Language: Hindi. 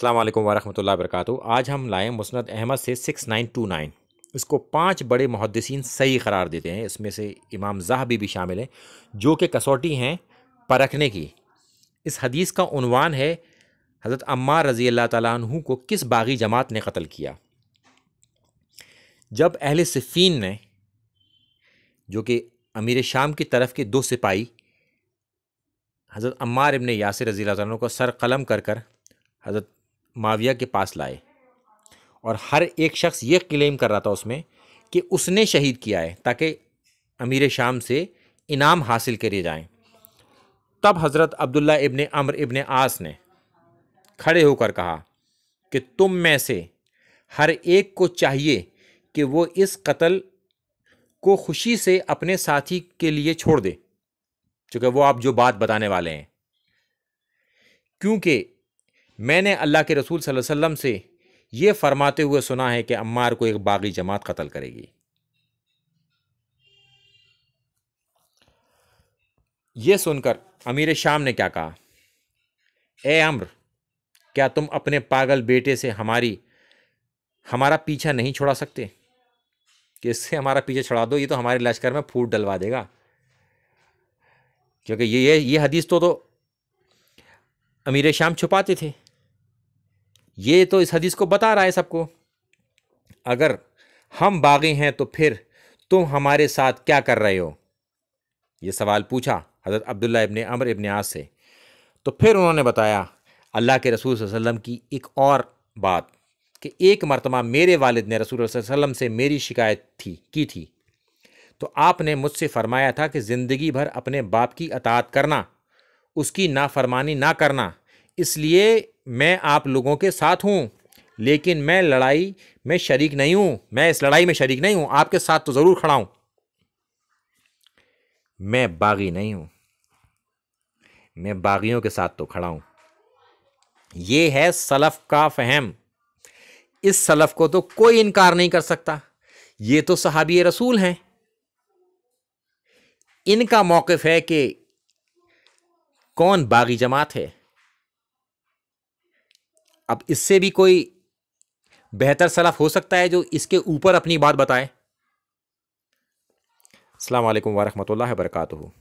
अस्सलाम वालेकुम वरहमतुल्लाहि वबरकातुहू। आज हम लाए मुस्नद अहमद से 6929। इसको 5 बड़े मुहद्दिसीन सही करार देते हैं। इसमें से इमाम ज़हाबी भी शामिल हैं, जो कि कसौटी हैं परखने की। इस हदीस का उन्वान है हज़रत अम्मार रज़ी अल्लाह ताला अन्हु को किस बागी जमात ने कत्ल किया। जब अहले सिफ़ीन ने, जो कि अमीर शाम की तरफ के 2 सिपाही हज़रत अम्मार इब्न यासिर रज़ी अल्लाह ताला को सर कलम कर कर हज़रत माविया के पास लाए, और हर एक शख्स ये क्लेम कर रहा था उसमें कि उसने शहीद किया है, ताकि अमीर शाम से इनाम हासिल करे जाएं। तब हज़रत अब्दुल्ला इब्न अम्र इब्न आस ने खड़े होकर कहा कि तुम में से हर एक को चाहिए कि वो इस कत्ल को खुशी से अपने साथी के लिए छोड़ दे, चूँकि वो आप जो बात बताने वाले हैं, क्योंकि मैंने अल्लाह के रसूल सल्लल्लाहु अलैहि वसल्लम से ये फरमाते हुए सुना है कि अम्मार को एक बागी जमात कत्ल करेगी। ये सुनकर अमीर शाम ने क्या कहा, ए अम्र, क्या तुम अपने पागल बेटे से हमारा पीछा नहीं छुड़ा सकते? कि इससे हमारा पीछे छुड़ा दो, ये तो हमारे लश्कर में फूट डलवा देगा। क्योंकि ये हदीस तो अमीर शाम छुपाते थे, ये तो इस हदीस को बता रहा है सबको। अगर हम बागी हैं तो फिर तुम हमारे साथ क्या कर रहे हो? ये सवाल पूछा हज़रत अब्दुल्ला इब्न अम्र इब्न आस से। तो फिर उन्होंने बताया अल्लाह के रसूल सल्लल्लाहु अलैहि वसल्लम की एक और बात, कि एक मरतबा मेरे वालिद ने रसूल सल्लल्लाहु अलैहि वसल्लम से मेरी शिकायत की थी, तो आपने मुझसे फरमाया था कि ज़िंदगी भर अपने बाप की अताअत करना, उसकी नाफरमानी ना करना। इसलिए मैं आप लोगों के साथ हूँ, लेकिन मैं लड़ाई में शरीक नहीं हूँ। मैं इस लड़ाई में शरीक नहीं हूँ, आपके साथ तो ज़रूर खड़ा हूँ, मैं बागी नहीं हूँ, मैं बागियों के साथ तो खड़ा हूँ। ये है सलफ़ का फ़हम। इस सलफ़ को तो कोई इनकार नहीं कर सकता। ये तो सहाबी रसूल हैं। इनका मौक़िफ़ है कि कौन बागी जमात है। अब इससे भी कोई बेहतर सलफ़ हो सकता है जो इसके ऊपर अपनी बात बताए? अस्सलाम वालेकुम वरहमतुल्लाहि वबरकातुहू।